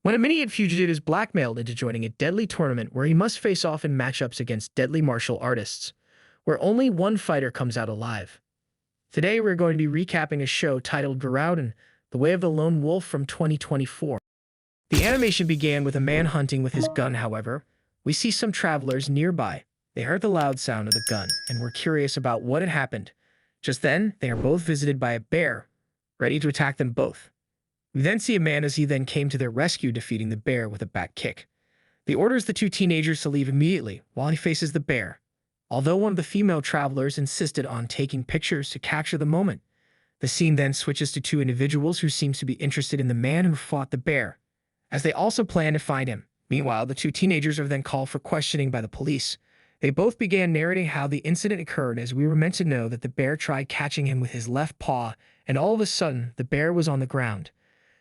When a mini-hit fugitive is blackmailed into joining a deadly tournament where he must face off in matchups against deadly martial artists, where only one fighter comes out alive. Today we're going to be recapping a show titled Garouden, The Way of the Lone Wolf from 2024. The animation began with a man hunting with his gun, however. We see some travelers nearby. They heard the loud sound of the gun and were curious about what had happened. Just then, they are both visited by a bear, ready to attack them both. We then see a man as he then came to their rescue, defeating the bear with a back kick. He orders the two teenagers to leave immediately while he faces the bear, although one of the female travelers insisted on taking pictures to capture the moment. The scene then switches to two individuals who seem to be interested in the man who fought the bear, as they also plan to find him. Meanwhile, the two teenagers are then called for questioning by the police. They both began narrating how the incident occurred, as we were meant to know that the bear tried catching him with his left paw, and all of a sudden, the bear was on the ground,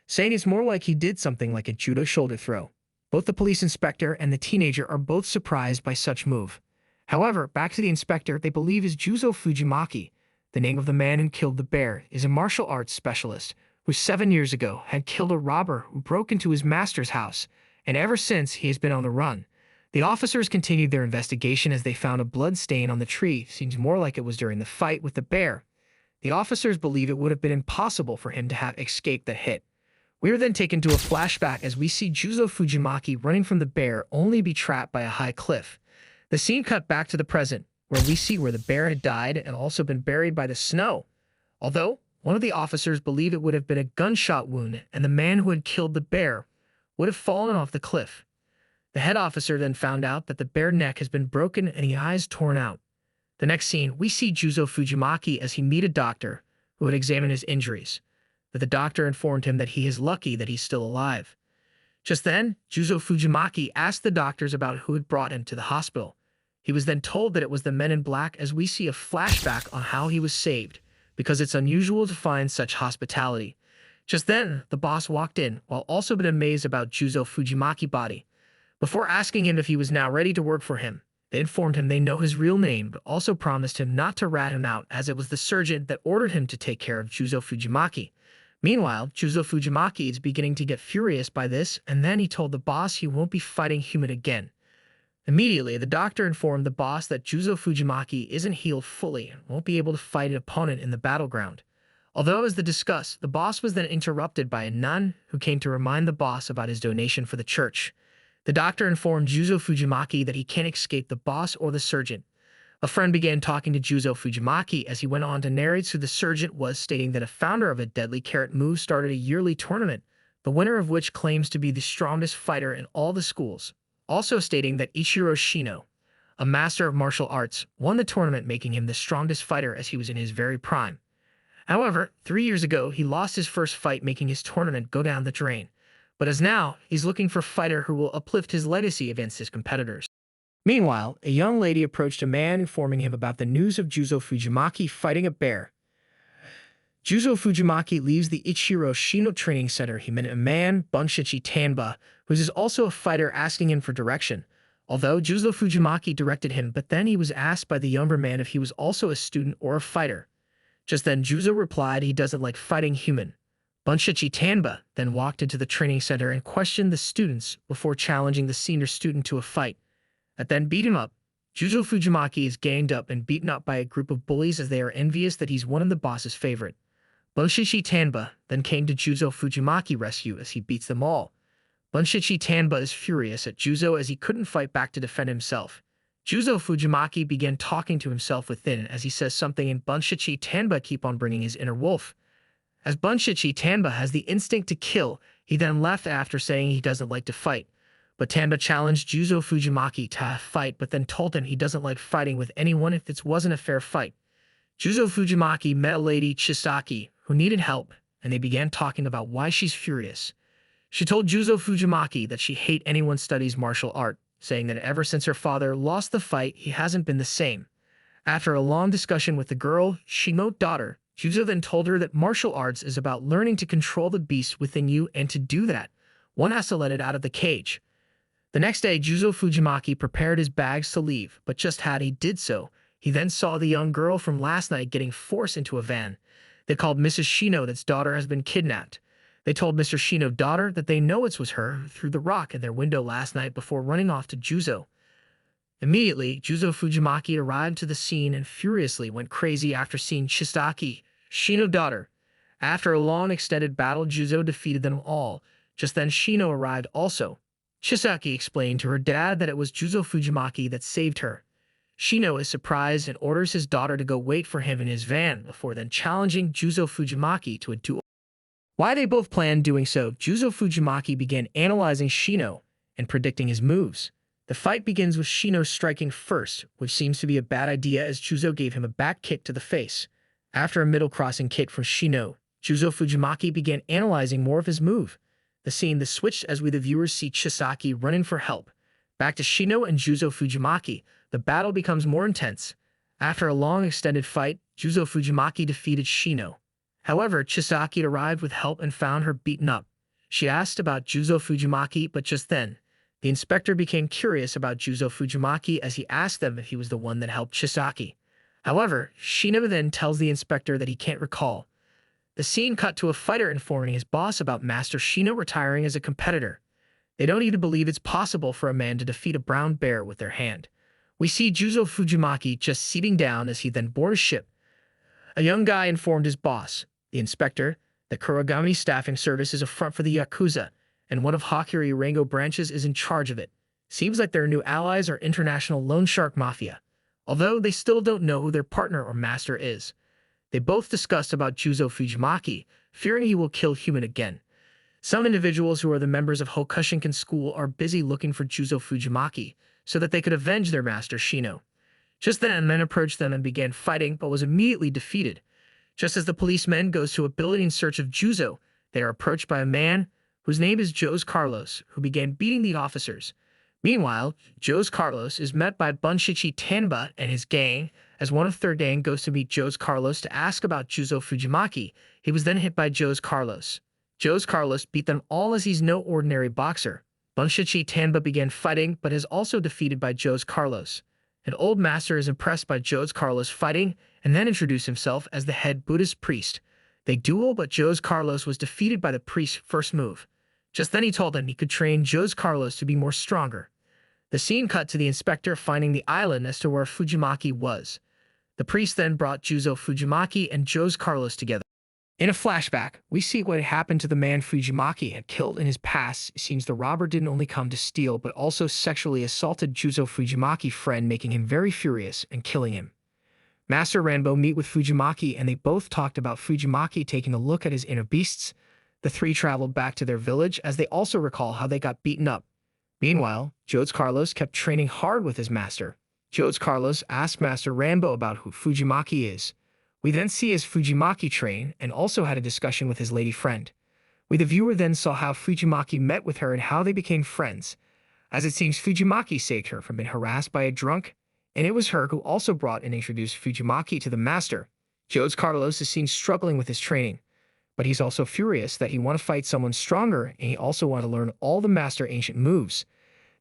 saying it's more like he did something like a judo shoulder throw. Both the police inspector and the teenager are both surprised by such move. However, back to the inspector, they believe is Juzo Fujimaki. The name of the man who killed the bear is a martial arts specialist who 7 years ago had killed a robber who broke into his master's house, and ever since he has been on the run. The officers continued their investigation as they found a blood stain on the tree. Seems more like it was during the fight with the bear. The officers believe it would have been impossible for him to have escaped the hit. We are then taken to a flashback as we see Juzo Fujimaki running from the bear, only to be trapped by a high cliff. The scene cut back to the present, where we see where the bear had died and also been buried by the snow. Although one of the officers believed it would have been a gunshot wound and the man who had killed the bear would have fallen off the cliff. The head officer then found out that the bear's neck has been broken and his eyes torn out. The next scene, we see Juzo Fujimaki as he meets a doctor who had examined his injuries. But the doctor informed him that he is lucky that he's still alive. Just then, Juzo Fujimaki asked the doctors about who had brought him to the hospital. He was then told that it was the men in black, as we see a flashback on how he was saved, because it's unusual to find such hospitality. Just then, the boss walked in, while also being amazed about Juzo Fujimaki's body. Before asking him if he was now ready to work for him, they informed him they know his real name, but also promised him not to rat him out, as it was the surgeon that ordered him to take care of Juzo Fujimaki. Meanwhile, Juzo Fujimaki is beginning to get furious by this, and then he told the boss he won't be fighting human again. Immediately, the doctor informed the boss that Juzo Fujimaki isn't healed fully and won't be able to fight an opponent in the battleground. Although, as discussed, the boss was then interrupted by a nun who came to remind the boss about his donation for the church. The doctor informed Juzo Fujimaki that he can't escape the boss or the surgeon. A friend began talking to Juzo Fujimaki as he went on to narrate who the surgeon was, stating that a founder of a deadly carrot move started a yearly tournament, the winner of which claims to be the strongest fighter in all the schools. Also stating that Ichiro Shino, a master of martial arts, won the tournament, making him the strongest fighter as he was in his very prime. However, 3 years ago, he lost his first fight, making his tournament go down the drain. But as now, he's looking for a fighter who will uplift his legacy against his competitors. Meanwhile, a young lady approached a man, informing him about the news of Juzo Fujimaki fighting a bear. Juzo Fujimaki leaves the Ichiro Shino training center. He met a man, Bunshichi Tanba, who is also a fighter, asking him for direction. Although Juzo Fujimaki directed him, but then he was asked by the younger man if he was also a student or a fighter. Just then, Juzo replied he doesn't like fighting human. Bunshichi Tanba then walked into the training center and questioned the students before challenging the senior student to a fight. And then beat him up. Juzo Fujimaki is ganged up and beaten up by a group of bullies as they are envious that he's one of the boss's favorite. Bunshichi Tanba then came to Juzo Fujimaki's rescue as he beats them all. Bunshichi Tanba is furious at Juzo as he couldn't fight back to defend himself. Juzo Fujimaki began talking to himself within as he says something, and Bunshichi Tanba keep on bringing his inner wolf. As Bunshichi Tanba has the instinct to kill, he then left after saying he doesn't like to fight. But Tanba challenged Juzo Fujimaki to fight, but then told him he doesn't like fighting with anyone if it wasn't a fair fight. Juzo Fujimaki met a lady, Chisaki, who needed help, and they began talking about why she's furious. She told Juzo Fujimaki that she hates anyone studies martial art, saying that ever since her father lost the fight, he hasn't been the same. After a long discussion with the girl, Shino's daughter, Juzo then told her that martial arts is about learning to control the beast within you, and to do that, one has to let it out of the cage. The next day, Juzo Fujimaki prepared his bags to leave, but just as he did so, he then saw the young girl from last night getting forced into a van. They called Mrs. Shino that's daughter has been kidnapped. They told Mr. Shino's daughter that they know it was her who threw the rock in their window last night before running off to Juzo. Immediately, Juzo Fujimaki arrived to the scene and furiously went crazy after seeing Chisaki, Shino's daughter. After a long extended battle, Juzo defeated them all. Just then Shino arrived also. Chisaki explained to her dad that it was Juzo Fujimaki that saved her. Shino is surprised and orders his daughter to go wait for him in his van before then challenging Juzo Fujimaki to a duel. While they both planned doing so, Juzo Fujimaki began analyzing Shino and predicting his moves. The fight begins with Shino striking first, which seems to be a bad idea as Juzo gave him a back kick to the face. After a middle crossing kick from Shino, Juzo Fujimaki began analyzing more of his move. The scene switched as we the viewers see Chisaki running for help. Back to Shino and Juzo Fujimaki, the battle becomes more intense. After a long extended fight, Juzo Fujimaki defeated Shino. However, Chisaki arrived with help and found her beaten up. She asked about Juzo Fujimaki, but just then, the inspector became curious about Juzo Fujimaki as he asked them if he was the one that helped Chisaki. However, Shino then tells the inspector that he can't recall. The scene cut to a fighter informing his boss about Master Shino retiring as a competitor. They don't even believe it's possible for a man to defeat a brown bear with their hand. We see Juzo Fujimaki just sitting down as he then boards a ship. A young guy informed his boss, the inspector, that Kurogami staffing service is a front for the Yakuza, and one of Hakuri Rango branches is in charge of it. Seems like their new allies are international loan shark mafia, although they still don't know who their partner or master is. They both discussed about Juzo Fujimaki, fearing he will kill human again. Some individuals who are the members of Hokkaido school are busy looking for Juzo Fujimaki, so that they could avenge their master Shino. Just then, a man approached them and began fighting, but was immediately defeated. Just as the policeman goes to a building in search of Juzo, they are approached by a man whose name is Jose Carlos, who began beating the officers. Meanwhile, Jose Carlos is met by Bunshichi Tanba and his gang. As one of their gang goes to meet Jose Carlos to ask about Juzo Fujimaki, he was then hit by Jose Carlos. Jose Carlos beat them all as he's no ordinary boxer. Bunshichi Tanba began fighting but is also defeated by Jose Carlos. An old master is impressed by Jose Carlos fighting and then introduced himself as the head Buddhist priest. They duel, but Jose Carlos was defeated by the priest's first move. Just then he told him he could train Jose Carlos to be more stronger. The scene cut to the inspector finding the island as to where Fujimaki was. The priest then brought Juzo Fujimaki and Jose Carlos together. In a flashback, we see what happened to the man Fujimaki had killed in his past. It seems the robber didn't only come to steal, but also sexually assaulted Juzo Fujimaki's friend, making him very furious and killing him. Master Ranbo meet with Fujimaki and they both talked about Fujimaki taking a look at his inner beasts. The three traveled back to their village as they also recall how they got beaten up. Meanwhile, Jose Carlos kept training hard with his master. Jose Carlos asked Master Ranbo about who Fujimaki is. We then see his Fujimaki train and also had a discussion with his lady friend. We the viewer then saw how Fujimaki met with her and how they became friends. As it seems Fujimaki saved her from being harassed by a drunk, and it was her who also brought and introduced Fujimaki to the master. Jose Carlos is seen struggling with his training, but he's also furious that he wants to fight someone stronger and he also wants to learn all the master ancient moves.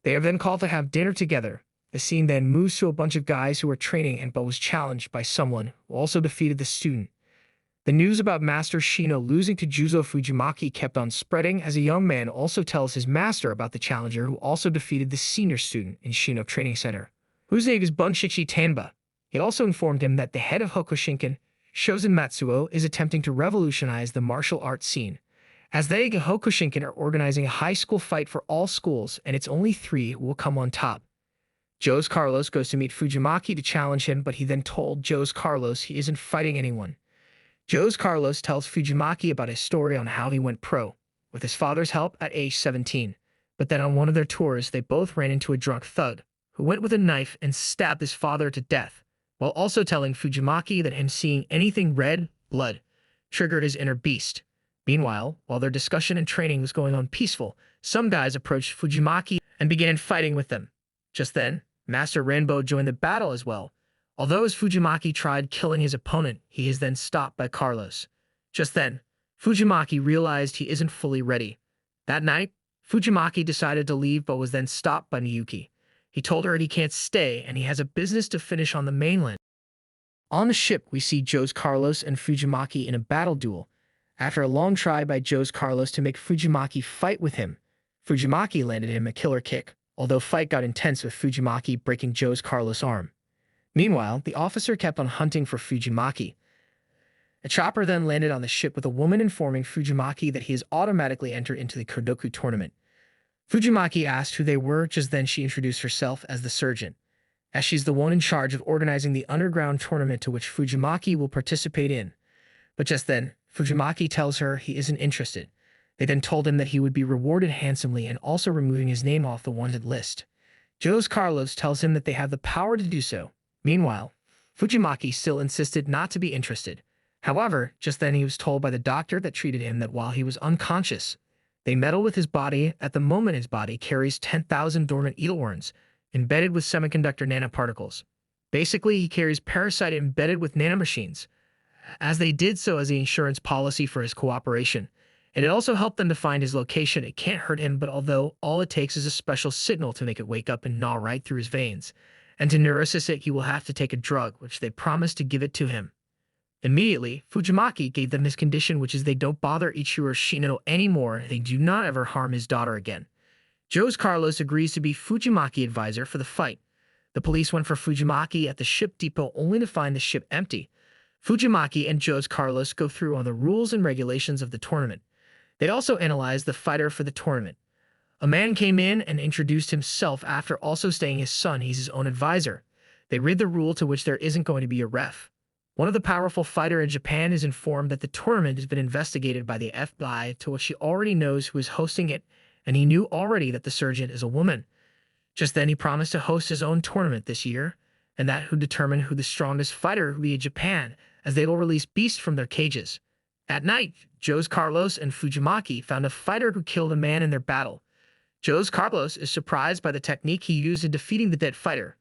They are then called to have dinner together. The scene then moves to a bunch of guys who are training and but was challenged by someone who also defeated the student. The news about Master Shino losing to Juzo Fujimaki kept on spreading as a young man also tells his master about the challenger who also defeated the senior student in Shino Training Center, whose name is Bunshichi Tanba. He also informed him that the head of Hokkaido, Shozen Matsuo, is attempting to revolutionize the martial arts scene. As they, Hokkaido, are organizing a high school fight for all schools and it's only 3 who will come on top. Jose Carlos goes to meet Fujimaki to challenge him, but he then told Jose Carlos he isn't fighting anyone. Jose Carlos tells Fujimaki about his story on how he went pro, with his father's help at age 17. But then on one of their tours, they both ran into a drunk thug, who went with a knife and stabbed his father to death, while also telling Fujimaki that him seeing anything red, blood, triggered his inner beast. Meanwhile, while their discussion and training was going on peaceful, some guys approached Fujimaki and began fighting with them. Just then, Master Ranbo joined the battle as well. Although as Fujimaki tried killing his opponent, he is then stopped by Carlos. Just then, Fujimaki realized he isn't fully ready. That night, Fujimaki decided to leave but was then stopped by Miyuki. He told her that he can't stay and he has a business to finish on the mainland. On the ship, we see Jose Carlos and Fujimaki in a battle duel. After a long try by Jose Carlos to make Fujimaki fight with him, Fujimaki landed him a killer kick, although fight got intense with Fujimaki breaking Jose Carlos' arm. Meanwhile, the officer kept on hunting for Fujimaki. A chopper then landed on the ship with a woman informing Fujimaki that he has automatically entered into the Kodoku tournament. Fujimaki asked who they were. Just then she introduced herself as the surgeon, as she's the one in charge of organizing the underground tournament to which Fujimaki will participate in. But just then, Fujimaki tells her he isn't interested. They then told him that he would be rewarded handsomely and also removing his name off the wanted list. Jose Carlos tells him that they have the power to do so. Meanwhile, Fujimaki still insisted not to be interested. However, just then he was told by the doctor that treated him that while he was unconscious, they meddle with his body. At the moment, his body carries 10,000 dormant edelworms embedded with semiconductor nanoparticles. Basically, he carries parasite embedded with nanomachines, as they did so as the insurance policy for his cooperation. And it also helped them to find his location. It can't hurt him, but although all it takes is a special signal to make it wake up and gnaw right through his veins. And to neurosis it, he will have to take a drug, which they promised to give it to him. Immediately, Fujimaki gave them his condition, which is they don't bother Ichiro Shino anymore. They do not ever harm his daughter again. Jose Carlos agrees to be Fujimaki advisor for the fight. The police went for Fujimaki at the ship depot only to find the ship empty. Fujimaki and Jose Carlos go through all the rules and regulations of the tournament. They also analyzed the fighter for the tournament. A man came in and introduced himself after also saying his son he's his own advisor. They read the rule to which there isn't going to be a ref. One of the powerful fighter in Japan is informed that the tournament has been investigated by the FBI, to which he already knows who is hosting it, and he knew already that the surgeon is a woman. Just then he promised to host his own tournament this year, and that would determine who the strongest fighter would be in Japan, as they will release beasts from their cages. At night, Jose Carlos and Fujimaki found a fighter who killed a man in their battle. Jose Carlos is surprised by the technique he used in defeating the dead fighter.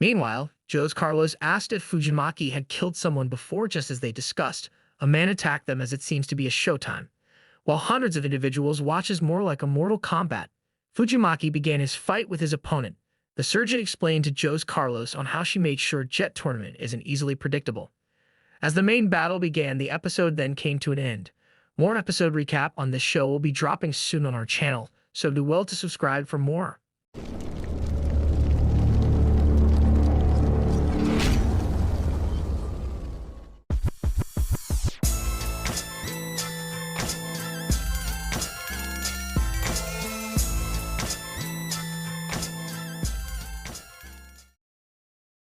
Meanwhile, Jose Carlos asked if Fujimaki had killed someone before. Just as they discussed, a man attacked them as it seems to be a showtime. While hundreds of individuals watch as more like a Mortal Kombat, Fujimaki began his fight with his opponent. The surgeon explained to Jose Carlos on how she made sure Jet Tournament isn't easily predictable. As the main battle began, the episode then came to an end. More episode recap on this show will be dropping soon on our channel, so do well to subscribe for more.